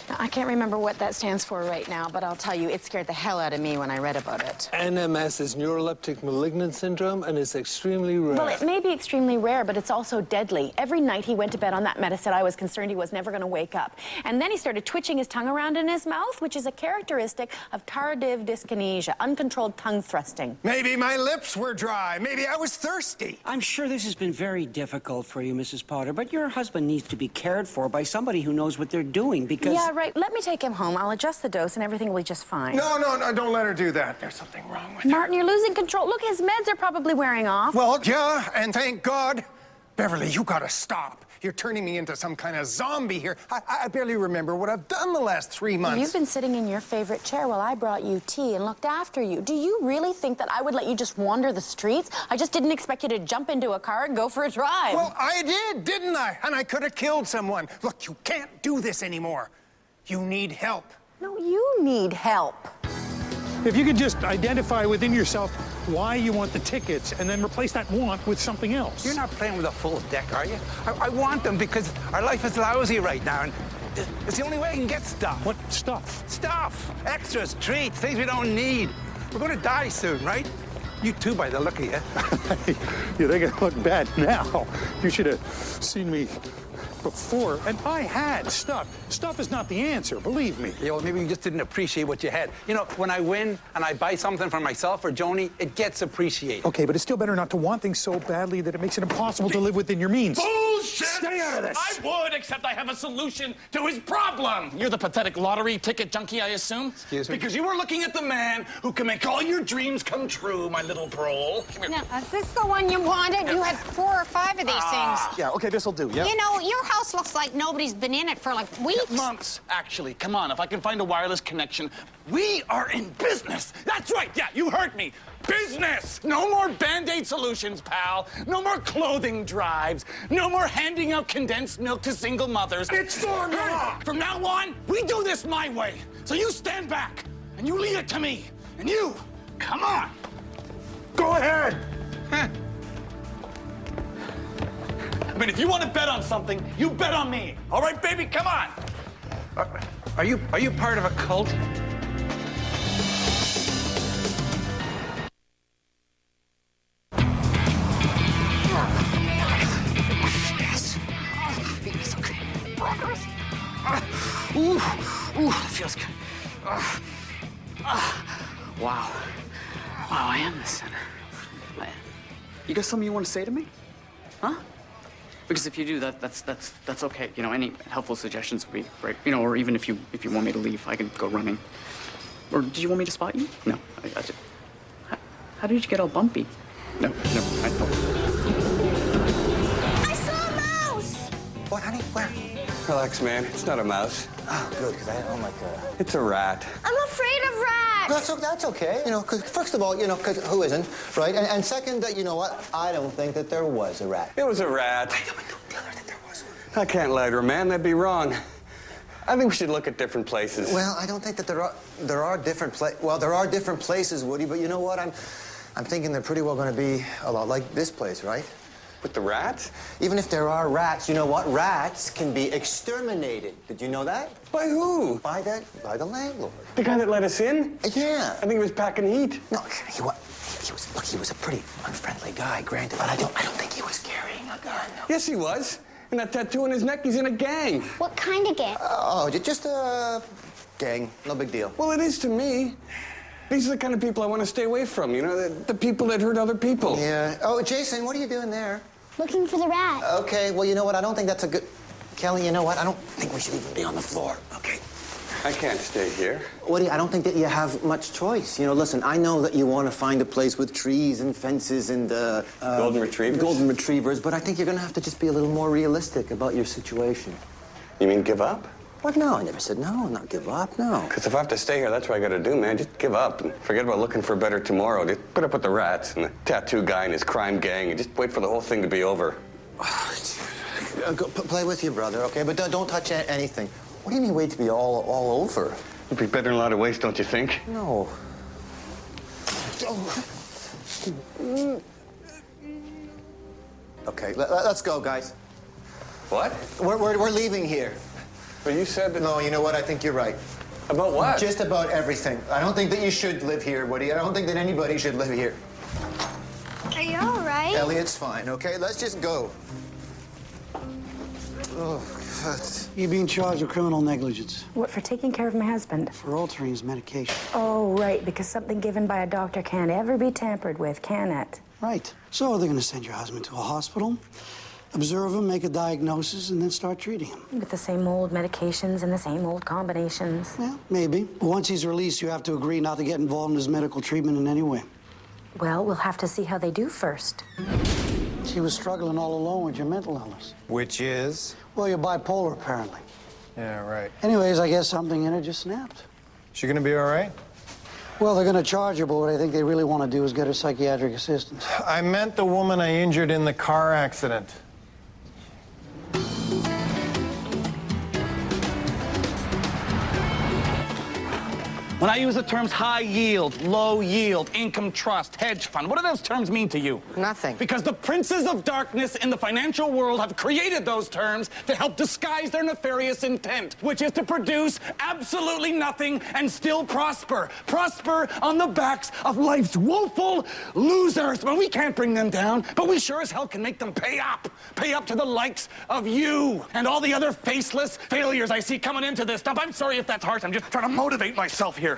[SPEAKER 5] Now, I can't remember what that stands for right now, but I'll tell you, it scared the hell out of me when I read about it.
[SPEAKER 23] NMS is neuroleptic malignant syndrome, and it's extremely rare.
[SPEAKER 5] Well, it may be extremely rare, but it's also deadly. Every night he went to bed on that medicine, I was concerned he was never going to wake up. And then he started twitching his tongue around in his mouth, which is a characteristic of tardive dyskinesia, uncontrolled tongue thrusting.
[SPEAKER 2] Maybe my lips were dry. Maybe I was thirsty.
[SPEAKER 10] I'm sure this has been very difficult for you, Mrs. Potter, but your husband needs to be cared for by somebody who knows what they're doing, because...
[SPEAKER 5] Yeah, right. Let me take him home. I'll adjust the dose and everything will be just fine.
[SPEAKER 2] No, don't let her do that. There's something wrong with her.
[SPEAKER 5] Martin, you're losing control. Look, his meds are probably wearing off.
[SPEAKER 2] Well, yeah, and thank God. Beverly, you gotta stop. You're turning me into some kind of zombie here. I barely remember what I've done the last 3 months.
[SPEAKER 5] You've been sitting in your favorite chair while I brought you tea and looked after you. Do you really think that I would let you just wander the streets? I just didn't expect you to jump into a car and go for a drive.
[SPEAKER 2] Well, I did, didn't I? And I could have killed someone. Look, you can't do this anymore. You need help.
[SPEAKER 5] No, you need help.
[SPEAKER 17] If you could just identify within yourself why you want the tickets and then replace that want with something else.
[SPEAKER 21] You're not playing with a full deck, are you? I want them because our life is lousy right now, and it's the only way I can get stuff.
[SPEAKER 17] What stuff?
[SPEAKER 21] Stuff. Extras, treats, things we don't need. We're going to die soon, right? You too, by the look of you.
[SPEAKER 17] You think I look bad now? You should have seen me before, and I had stuff. Stuff is not the answer, believe me.
[SPEAKER 21] Yeah, well, maybe you just didn't appreciate what you had. You know, when I win and I buy something for myself or Joni, it gets appreciated.
[SPEAKER 17] Okay, but it's still better not to want things so badly that it makes it impossible to live within your means.
[SPEAKER 9] Bullshit!
[SPEAKER 17] Stay out of this.
[SPEAKER 9] I would, except I have a solution to his problem. You're the pathetic lottery ticket junkie, I assume?
[SPEAKER 21] Excuse me?
[SPEAKER 9] Because you were looking at the man who can make all your dreams come true, my little prole. Come here.
[SPEAKER 15] Now, is this the one you wanted? You had 4 or 5 of these things.
[SPEAKER 9] Yeah, okay, this'll do, yeah.
[SPEAKER 15] You know, your house looks like nobody's been in it for like weeks.
[SPEAKER 9] Months, actually. Come on, if I can find a wireless connection. We are in business. That's right, yeah, you heard me. Business! No more Band-Aid solutions, pal. No more clothing drives. No more handing out condensed milk to single mothers. It's formula! From now on, we do this my way. So you stand back, and you leave it to me. And you, come on. Go ahead. I mean, if you want to bet on something, you bet on me. All right, baby, come on.
[SPEAKER 21] Are you part of a cult?
[SPEAKER 6] Ooh, that feels good. Wow. Wow, I am the center. You got something you want to say to me? Huh? Because if you do, that's okay. You know, any helpful suggestions would be great. You know, or even if you want me to leave, I can go running. Or did you want me to spot you? No. How did you get all bumpy? No, I don't.
[SPEAKER 22] I saw a mouse!
[SPEAKER 14] What, honey? Where?
[SPEAKER 3] Relax, man. It's not a mouse.
[SPEAKER 14] Oh, good, because I don't like
[SPEAKER 3] It's a rat.
[SPEAKER 22] I'm afraid of rats!
[SPEAKER 14] That's okay. You know, because first of all, you know, because who isn't, right? And second, you know what? I don't think that there was a rat.
[SPEAKER 3] It was a rat. I can't lie to her, man. That'd be wrong. I think we should look at different places.
[SPEAKER 14] Well, I don't think that there are different places, Woody. But you know what? I'm thinking they're pretty well going to be a lot like this place, right?
[SPEAKER 3] With the rats?
[SPEAKER 14] Even if there are rats, you know what? Rats can be exterminated. Did you know that?
[SPEAKER 3] By who?
[SPEAKER 14] By the landlord.
[SPEAKER 3] The guy that let us in?
[SPEAKER 14] Yeah.
[SPEAKER 3] I think he was packing heat.
[SPEAKER 14] No, he was a pretty unfriendly guy, granted, but I don't think he was carrying a gun. No.
[SPEAKER 3] Yes, he was. And that tattoo on his neck, he's in a gang.
[SPEAKER 22] What kind of gang?
[SPEAKER 14] Just a gang. No big deal.
[SPEAKER 3] Well, it is to me. These are the kind of people I want to stay away from, you know, the people that hurt other people.
[SPEAKER 14] Yeah. Oh, Jason, what are you doing there?
[SPEAKER 22] Looking for the rat.
[SPEAKER 14] Okay, well, you know what? I don't think that's a good... Kelly, you know what? I don't think we should even be on the floor, okay?
[SPEAKER 3] I can't stay here.
[SPEAKER 14] Woody, I don't think that you have much choice. You know, listen, I know that you want to find a place with trees and fences and,
[SPEAKER 3] golden retrievers?
[SPEAKER 14] Golden retrievers, but I think you're going to have to just be a little more realistic about your situation.
[SPEAKER 3] You mean give up?
[SPEAKER 14] What? No, I never said no, not give up, no.
[SPEAKER 3] Because if I have to stay here, that's what I got to do, man. Just give up and forget about looking for a better tomorrow. Just put up with the rats and the tattoo guy and his crime gang and just wait for the whole thing to be over.
[SPEAKER 14] Go play with your brother, okay? But don't touch anything. What do you mean wait to be all over?
[SPEAKER 3] It'd be better in a lot of ways, don't you think?
[SPEAKER 14] No. Okay, let's go, guys.
[SPEAKER 3] What?
[SPEAKER 14] We're leaving here.
[SPEAKER 3] But you said that...
[SPEAKER 14] No, you know what? I think you're right.
[SPEAKER 3] About what?
[SPEAKER 14] Just about everything. I don't think that you should live here, Woody. I don't think that anybody should live here.
[SPEAKER 22] Are you all right?
[SPEAKER 14] Elliot's fine, okay? Let's just go. Oh, God.
[SPEAKER 12] You're being charged with criminal negligence.
[SPEAKER 5] What, for taking care of my husband?
[SPEAKER 12] For altering his medication.
[SPEAKER 5] Oh, right, because something given by a doctor can't ever be tampered with, can it?
[SPEAKER 12] Right. So they're going to send your husband to a hospital, observe him, make a diagnosis, and then start treating him.
[SPEAKER 5] With the same old medications and the same old combinations.
[SPEAKER 12] Yeah, maybe. But once he's released, you have to agree not to get involved in his medical treatment in any way.
[SPEAKER 5] Well, we'll have to see how they do first.
[SPEAKER 12] She was struggling all alone with your mental illness.
[SPEAKER 2] Which is?
[SPEAKER 12] Well, you're bipolar, apparently.
[SPEAKER 2] Yeah, right.
[SPEAKER 12] Anyways, I guess something in her just snapped.
[SPEAKER 2] She gonna be all right?
[SPEAKER 12] Well, they're going to charge her, but what I think they really want to do is get her psychiatric assistance.
[SPEAKER 2] I meant the woman I injured in the car accident.
[SPEAKER 9] When I use the terms high yield, low yield, income trust, hedge fund, what do those terms mean to you?
[SPEAKER 11] Nothing.
[SPEAKER 9] Because the princes of darkness in the financial world have created those terms to help disguise their nefarious intent, which is to produce absolutely nothing and still prosper. Prosper on the backs of life's woeful losers. Well, we can't bring them down, but we sure as hell can make them pay up. Pay up to the likes of you and all the other faceless failures I see coming into this stuff. I'm sorry if that's harsh. I'm just trying to motivate myself here.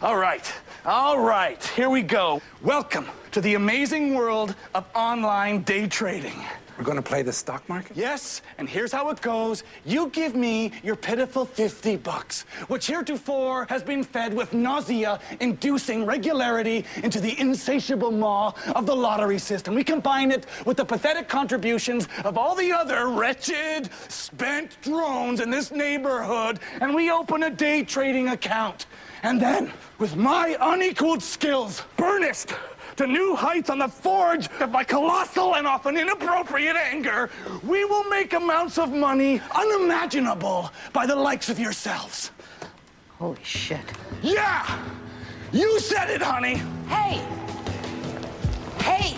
[SPEAKER 9] All right, here we go. Welcome to the amazing world of online day trading.
[SPEAKER 21] We're going to play the stock market?
[SPEAKER 9] Yes, and here's how it goes. You give me your pitiful $50, which heretofore has been fed with nausea-inducing regularity into the insatiable maw of the lottery system. We combine it with the pathetic contributions of all the other wretched, spent drones in this neighborhood, and we open a day trading account. And then, with my unequaled skills, burnished to new heights on the forge of my colossal and often inappropriate anger, we will make amounts of money unimaginable by the likes of yourselves.
[SPEAKER 11] Holy shit.
[SPEAKER 9] Yeah! You said it, honey!
[SPEAKER 15] Hey! Hey!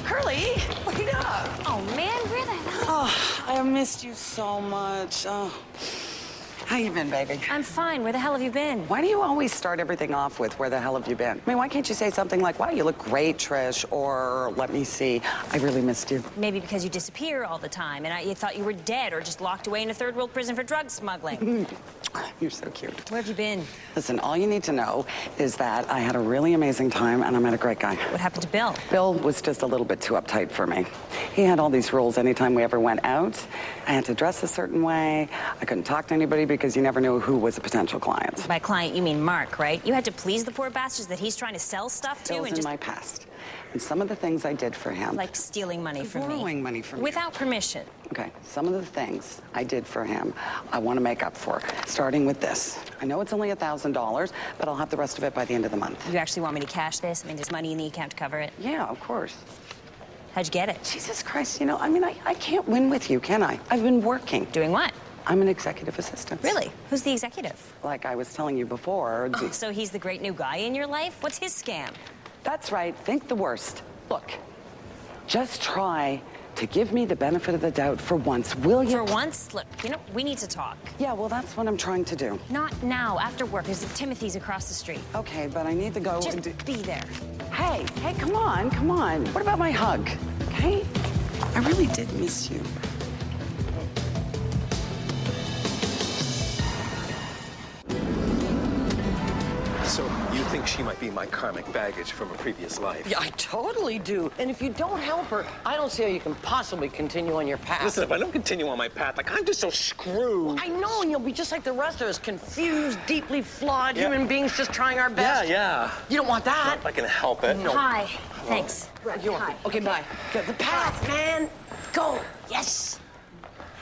[SPEAKER 15] Curly, wait up! Oh, man, where the hell?
[SPEAKER 8] Oh, I missed you so much. Oh. How you been, baby?
[SPEAKER 15] I'm fine. Where the hell have you been?
[SPEAKER 8] Why do you always start everything off with, where the hell have you been? I mean, why can't you say something like, wow, you look great, Trish, or let me see, I really missed you.
[SPEAKER 15] Maybe because you disappear all the time, and I thought you were dead or just locked away in a third world prison for drug smuggling.
[SPEAKER 8] You're so cute.
[SPEAKER 15] Where have you been?
[SPEAKER 8] Listen, all you need to know is that I had a really amazing time, and I met a great guy.
[SPEAKER 15] What happened to Bill?
[SPEAKER 8] Bill was just a little bit too uptight for me. He had all these rules anytime we ever went out. I had to dress a certain way. I couldn't talk to anybody because you never knew who was a potential client.
[SPEAKER 15] By client, you mean Mark, right? You had to please the poor bastards that he's trying to sell stuff to
[SPEAKER 8] Bill's
[SPEAKER 15] and just...
[SPEAKER 8] in my past. And some of the things I did for him.
[SPEAKER 15] Like stealing money from me.
[SPEAKER 8] Borrowing money from me.
[SPEAKER 15] Without permission.
[SPEAKER 8] Okay, some of the things I did for him, I want to make up for, starting with this. I know it's only $1,000, but I'll have the rest of it by the end of the month.
[SPEAKER 15] You actually want me to cash this? I mean, there's money in the account to cover it?
[SPEAKER 8] Yeah, of course.
[SPEAKER 15] How'd you get it?
[SPEAKER 8] Jesus Christ, you know, I mean, I can't win with you, can I? I've been working.
[SPEAKER 15] Doing what?
[SPEAKER 8] I'm an executive assistant.
[SPEAKER 15] Really? Who's the executive?
[SPEAKER 8] Like I was telling you before.
[SPEAKER 15] Oh, so he's the great new guy in your life? What's his scam?
[SPEAKER 8] That's right. Think the worst. Look, just try to give me the benefit of the doubt for once, will you?
[SPEAKER 15] For once? Look, you know, we need to talk.
[SPEAKER 8] Yeah, well, that's what I'm trying to do.
[SPEAKER 15] Not now, after work. There's Timothy's across the street.
[SPEAKER 8] Okay, but I need to go.
[SPEAKER 15] Just be there.
[SPEAKER 8] Hey, come on, come on. What about my hug? Okay? I really did miss you.
[SPEAKER 16] So you think she might be my karmic baggage from a previous life?
[SPEAKER 19] Yeah, I totally do. And if you don't help her, I don't see how you can possibly continue on your path.
[SPEAKER 16] Listen, if I don't continue on my path, like, I'm just so screwed.
[SPEAKER 19] Well, I know, and you'll be just like the rest of us, confused, deeply flawed human beings just trying our best.
[SPEAKER 16] Yeah.
[SPEAKER 19] You don't want that.
[SPEAKER 16] Not if I can help it. No.
[SPEAKER 15] Hi. Thanks.
[SPEAKER 19] Hi. Okay, bye. Get the path, man. Go. Yes.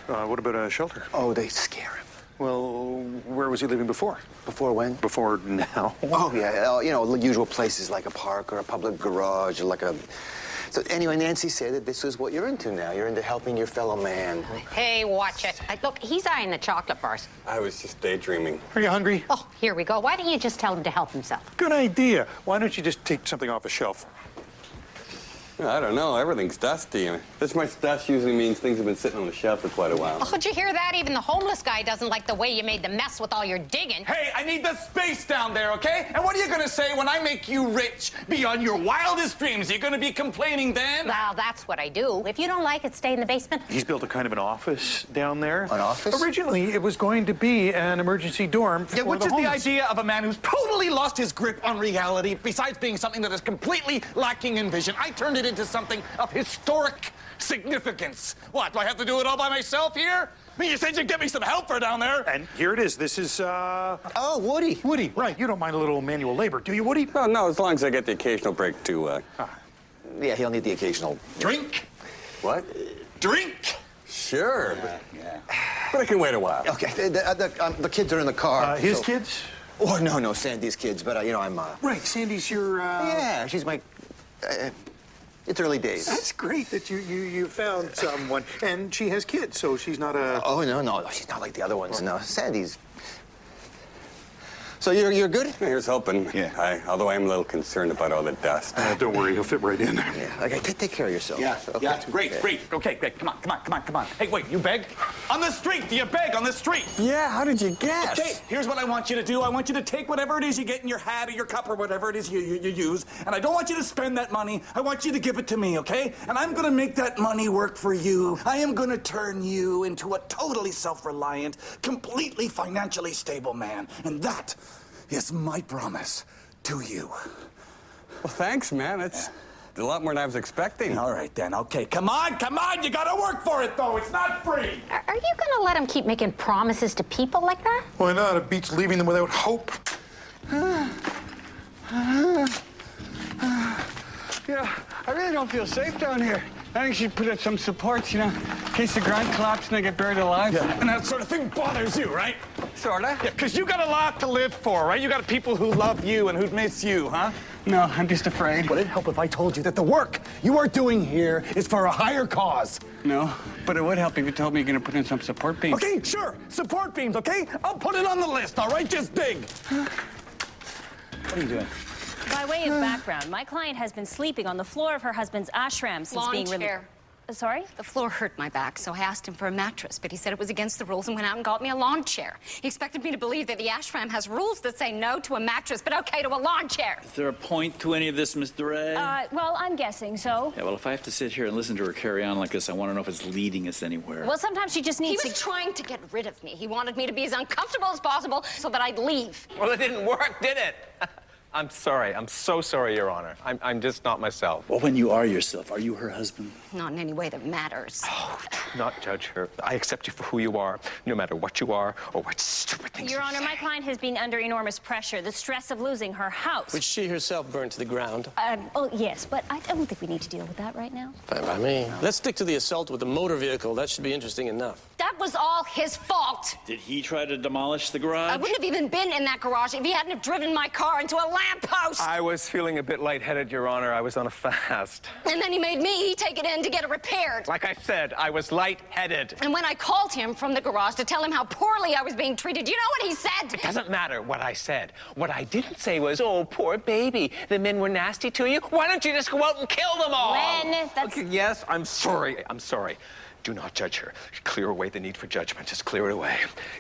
[SPEAKER 16] What about a shelter?
[SPEAKER 14] Oh, they scare him.
[SPEAKER 16] Well, where was he living before?
[SPEAKER 14] Before when?
[SPEAKER 16] Before now.
[SPEAKER 14] Oh, yeah. You know, usual places like a park or a public garage or like a... So anyway, Nancy said that this is what you're into now. You're into helping your fellow man.
[SPEAKER 11] Hey, watch it. Look, he's eyeing the chocolate bars.
[SPEAKER 3] I was just daydreaming.
[SPEAKER 16] Are you hungry?
[SPEAKER 11] Oh, here we go. Why don't you just tell him to help himself?
[SPEAKER 16] Good idea. Why don't you just take something off a shelf?
[SPEAKER 3] I don't know. Everything's dusty. This much dust usually means things have been sitting on the shelf for quite a while.
[SPEAKER 11] Oh, did you hear that? Even the homeless guy doesn't like the way you made the mess with all your digging.
[SPEAKER 9] Hey, I need the space down there, okay? And what are you gonna say when I make you rich beyond your wildest dreams? Are you gonna be complaining then?
[SPEAKER 11] Well, that's what I do. If you don't like it, stay in the basement.
[SPEAKER 16] He's built a kind of an office down there.
[SPEAKER 14] An office?
[SPEAKER 16] Originally, it was going to be an emergency dorm for
[SPEAKER 9] Yeah, which
[SPEAKER 16] the
[SPEAKER 9] is
[SPEAKER 16] homeless.
[SPEAKER 9] the idea of a man who's totally lost his grip on reality, besides being something that is completely lacking in vision. I turned it into something of historic significance. What, do I have to do it all by myself here? I mean, you said you'd get me some help for down there.
[SPEAKER 16] And here it is. This is,
[SPEAKER 14] Oh, Woody.
[SPEAKER 16] Woody, right. You don't mind a little manual labor, do you, Woody?
[SPEAKER 3] Well, no, as long as I get the occasional break to,
[SPEAKER 14] Yeah, he'll need the occasional...
[SPEAKER 9] Drink?
[SPEAKER 3] What?
[SPEAKER 9] Drink?
[SPEAKER 3] Sure. But I can wait a while.
[SPEAKER 14] Okay, the kids are in the car.
[SPEAKER 16] His
[SPEAKER 14] so-
[SPEAKER 16] kids?
[SPEAKER 14] Oh, no, Sandy's kids, but, you know, I'm...
[SPEAKER 16] Right, Sandy's your,
[SPEAKER 14] Yeah, she's my... It's early days.
[SPEAKER 16] That's great that you found someone. And she has kids, so she's not a...
[SPEAKER 14] Oh, no, she's not like the other ones. No, Sandy's... So you're good?
[SPEAKER 3] Here's hoping. Yeah. Although I'm a little concerned about all the dust.
[SPEAKER 21] Don't worry, he'll fit right in.
[SPEAKER 14] Yeah. Okay, take care of yourself.
[SPEAKER 9] Yeah,
[SPEAKER 14] Okay.
[SPEAKER 9] yeah, great. Okay, great. Come on. Hey, wait, you beg? On the street, do you beg on the street?
[SPEAKER 3] Yeah, how did you guess?
[SPEAKER 9] Okay, here's what I want you to do. I want you to take whatever it is you get in your hat or your cup or whatever it is you use, and I don't want you to spend that money. I want you to give it to me, okay? And I'm gonna make that money work for you. I am gonna turn you into a totally self-reliant, completely financially stable man. And that is my promise to you.
[SPEAKER 3] Well, thanks, man. It's a lot more than I was expecting.
[SPEAKER 9] All right, then. Okay, come on. You gotta work for it, though. It's not free.
[SPEAKER 11] Are you gonna let him keep making promises to people like that?
[SPEAKER 17] Why not? It beats leaving them without hope.
[SPEAKER 3] Yeah, I really don't feel safe down here. I think she'd put up some supports, in case the ground collapses and I get buried alive.
[SPEAKER 9] Yeah, and that sort of thing bothers you, right?
[SPEAKER 3] Sorta.
[SPEAKER 9] Yeah, because you got a lot to live for, right? You got people who love you and who'd miss you, huh?
[SPEAKER 3] No, I'm just afraid.
[SPEAKER 9] Would it help if I told you that the work you are doing here is for a higher cause?
[SPEAKER 3] No, but it would help if you told me you're going to put in some support beams.
[SPEAKER 9] Okay, sure. Support beams, okay? I'll put it on the list, all right? Just dig. What are you doing?
[SPEAKER 15] By way of background, my client has been sleeping on the floor of her husband's ashram since being released. Sorry?
[SPEAKER 1] The floor hurt my back, so I asked him for a mattress, but he said it was against the rules and went out and got me a lawn chair. He expected me to believe that the ashram has rules that say no to a mattress, but okay to a lawn chair.
[SPEAKER 24] Is there a point to any of this, Miss DeRay?
[SPEAKER 15] Well, I'm guessing so.
[SPEAKER 24] Yeah, well, if I have to sit here and listen to her carry on like this, I want to know if it's leading us anywhere.
[SPEAKER 15] Well, sometimes she just needs
[SPEAKER 1] He was trying to get rid of me. He wanted me to be as uncomfortable as possible so that I'd leave.
[SPEAKER 16] Well, it didn't work, did it? I'm sorry. I'm so sorry, Your Honor. I'm just not myself.
[SPEAKER 24] Well, when you are yourself, are you her husband?
[SPEAKER 1] Not in any way that matters.
[SPEAKER 16] Oh, do not judge her. I accept you for who you are, no matter what you are or what stupid things
[SPEAKER 15] Your
[SPEAKER 16] you
[SPEAKER 15] Honor,
[SPEAKER 16] say.
[SPEAKER 15] my client has been under enormous pressure. The stress of losing her house.
[SPEAKER 23] Which she herself burned to the ground.
[SPEAKER 15] Oh, yes, but I don't think we need to deal with that right now.
[SPEAKER 23] Fine by me. Let's stick to the assault with a motor vehicle. That should be interesting enough.
[SPEAKER 1] That was all his fault.
[SPEAKER 24] Did he try to demolish the garage?
[SPEAKER 1] I wouldn't have even been in that garage if he hadn't have driven my car into a lamppost.
[SPEAKER 16] I was feeling a bit lightheaded, Your Honor. I was on a fast.
[SPEAKER 1] And then he made me take it in to get it repaired.
[SPEAKER 16] Like I said, I was lightheaded.
[SPEAKER 1] And when I called him from the garage to tell him how poorly I was being treated, you know what he said?
[SPEAKER 16] It doesn't matter what I said. What I didn't say was, oh, poor baby, the men were nasty to you. Why don't you just go out and kill them all?
[SPEAKER 15] Len, that's...
[SPEAKER 16] Okay, yes, I'm sorry. I'm sorry. Do not judge her. Clear away the need for judgment. Just clear it away.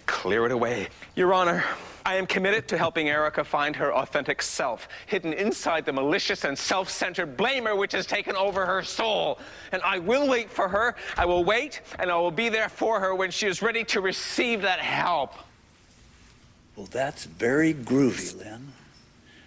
[SPEAKER 16] Clear it away. Your Honor, I am committed to helping Erica find her authentic self, hidden inside the malicious and self-centered blamer which has taken over her soul. And I will wait for her. I will wait, and I will be there for her when she is ready to receive that help.
[SPEAKER 24] Well, that's very groovy, Lynn.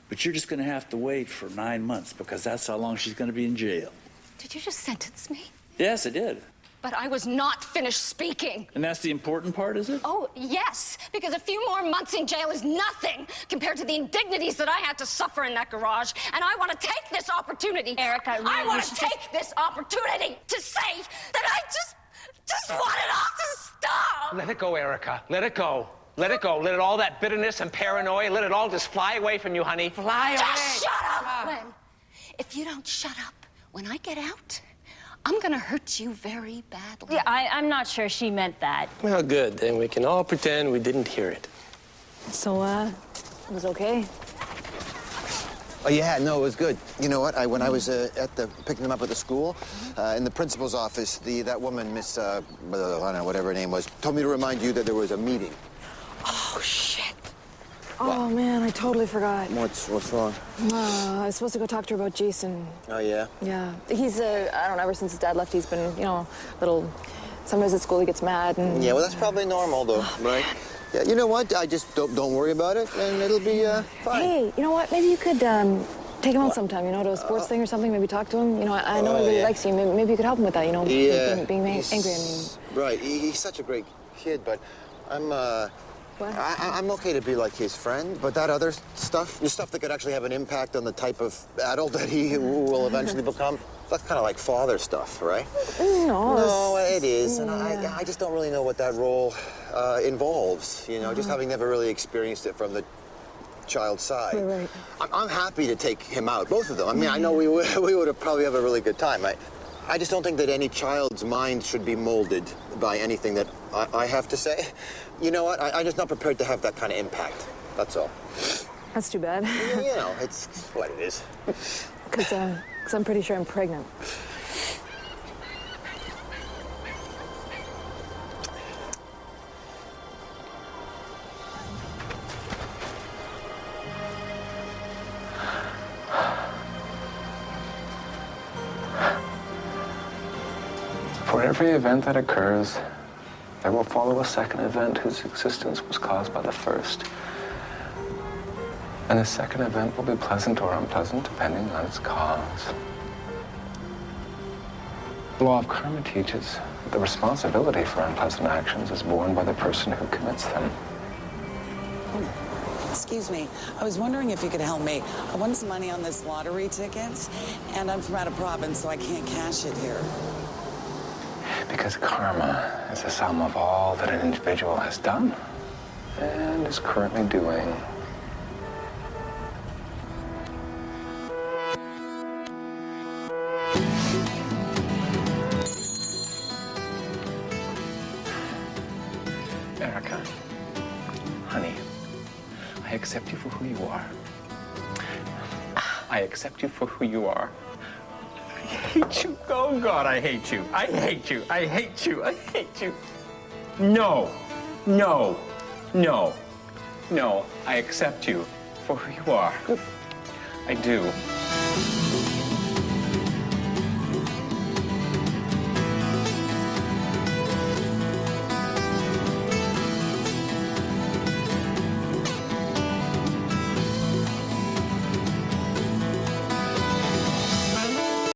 [SPEAKER 24] But you're just going to have to wait for 9 months because that's how long she's going to be in jail.
[SPEAKER 1] Did you just sentence me?
[SPEAKER 24] Yes, I did.
[SPEAKER 1] But I was not finished speaking.
[SPEAKER 24] And that's the important part, is it?
[SPEAKER 1] Oh, yes, because a few more months in jail is nothing compared to the indignities that I had to suffer in that garage. And I want to take this opportunity.
[SPEAKER 15] Erica, really,
[SPEAKER 1] I want to take this opportunity to say that I just want it all to stop.
[SPEAKER 16] Let it go, Erica. Let it go. Let it go. Let it all that bitterness and paranoia, let it all just fly away from you, honey.
[SPEAKER 1] Fly away. Just shut up, Len. If you don't shut up when I get out, I'm gonna hurt you very badly.
[SPEAKER 15] Yeah, I'm not sure she meant that.
[SPEAKER 23] Well, good. Then we can all pretend we didn't hear it.
[SPEAKER 4] So, it was okay?
[SPEAKER 14] Oh, yeah, no, it was good. You know what? When I was picking them up at the school, in the principal's office, that woman, Miss, I don't know, whatever her name was, told me to remind you that there was a meeting.
[SPEAKER 4] Oh, shit. Oh, man, I totally forgot.
[SPEAKER 14] What's wrong?
[SPEAKER 4] I was supposed to go talk to her about Jason.
[SPEAKER 14] Oh, yeah?
[SPEAKER 4] Yeah. He's, I don't know, ever since his dad left, he's been, sometimes at school he gets mad and...
[SPEAKER 14] Yeah, well, that's probably normal, though, right? Yeah, you know what? I just don't worry about it, and it'll be, fine.
[SPEAKER 4] Hey, you know what? Maybe you could, take him out sometime, to a sports thing or something, maybe talk to him. I know he really likes you. Maybe you could help him with that,
[SPEAKER 14] Yeah.
[SPEAKER 4] being angry,
[SPEAKER 14] Right, he's such a great kid, but I'm okay to be like his friend, but that other stuff, the stuff that could actually have an impact on the type of adult that he will eventually become, that's kind of like father stuff, right? No, it is, and I just don't really know what that role involves, just having never really experienced it from the child's side.
[SPEAKER 4] Right.
[SPEAKER 14] I'm happy to take him out, both of them. I mean, I know we would have probably have a really good time. I just don't think that any child's mind should be molded by anything that I have to say. You know what? I'm just not prepared to have that kind of impact. That's all.
[SPEAKER 4] That's too bad.
[SPEAKER 14] You know, it's what it is.
[SPEAKER 4] Because I'm pretty sure I'm pregnant.
[SPEAKER 7] For every event that occurs, there will follow a second event whose existence was caused by the first. And the second event will be pleasant or unpleasant depending on its cause. The law of karma teaches that the responsibility for unpleasant actions is borne by the person who commits them.
[SPEAKER 8] Excuse me, I was wondering if you could help me. I won some money on this lottery ticket, and I'm from out of province, so I can't cash it here.
[SPEAKER 7] Because karma is the sum of all that an individual has done and is currently doing. Erica, honey, I accept you for who you are. I accept you for who you are. I hate you. Oh, God, I hate you. I hate you. I hate you. I hate you. No. No. No. No. I accept you for who you are. I do.